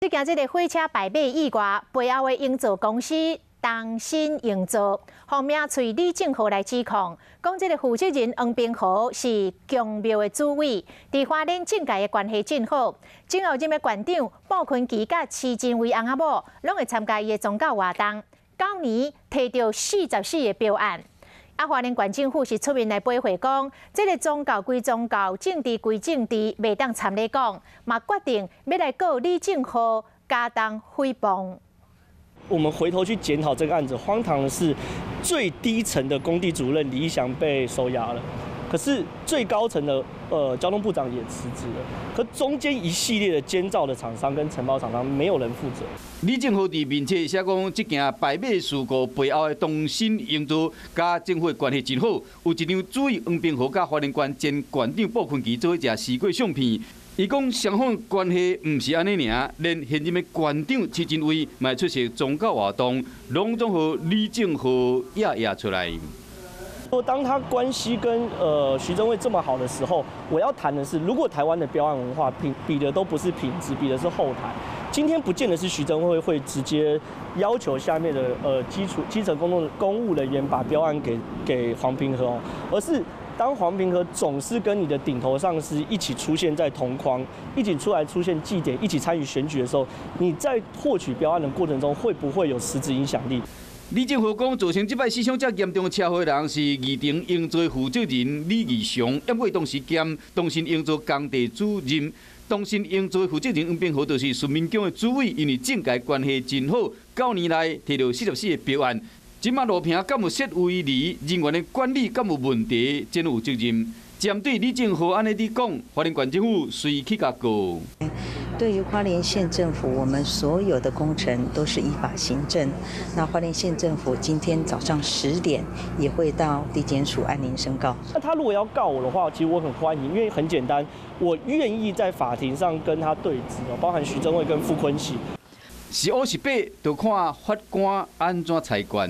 最近这个火车败马意外，背后的营造公司东新营造，方名随李正浩来指控，讲这个负责人黄冰豪是强庙的主委，伫花莲政界的关系真好。正后任的馆长鲍坤基甲徐真伟翁仔某，拢会参加伊的宗教活动。9年摕到44个标案。花莲县政府是出面来背回讲，这个宗教归宗教，政治归政治，袂当参咧讲，嘛决定要来告李正浩加当诽谤。我们回头去检讨这个案子，荒唐的是，最低层的工地主任李义祥被收押了，可是最高层的交通部长也辞职了，可中间一系列的监造的厂商跟承包厂商没有人负责。李正浩伫面册写讲，这件败马事故背后的东新营造甲政府的关系真好，有一张主委黄冰豪甲花莲县前县长鲍坤基做伙食四过相片。伊讲双方关系唔是安尼尔，连现任的县长徐真伟嘛出席宗教活动，拢总和李正浩压出来。当他关系跟徐正伟这么好的时候，我要谈的是，如果台湾的标案文化比的都不是品质，比的是后台。今天不见得是徐正伟会直接要求下面的基层公务人员把标案给黄平和哦，而是当黄平和总是跟你的顶头上司一起出现在同框，一起出现祭典，一起参与选举的时候，你在获取标案的过程中，会不会有实质影响力？李正浩讲，造成这摆史上最严重的车祸的人是二庭营造负责人李义祥，因为当时兼东新营造工地主任。东新营造负责人黄冰豪就是孙明江的主委，因为政界关系真好，9年来摕到44个标案。即马路坪敢有设围篱，人员的管理敢有问题，真有责任。针对李正浩安尼伫讲，花莲县政府随去甲告。对于花莲县政府，我们所有的工程都是依法行政。那花莲县政府今天早上10点也会到地检署安宁申告。那他如果要告我的话，其实我很欢迎，因为很简单，我愿意在法庭上跟他对质，包含徐正伟跟傅昆萁。是黑是白，就看法官安怎裁决。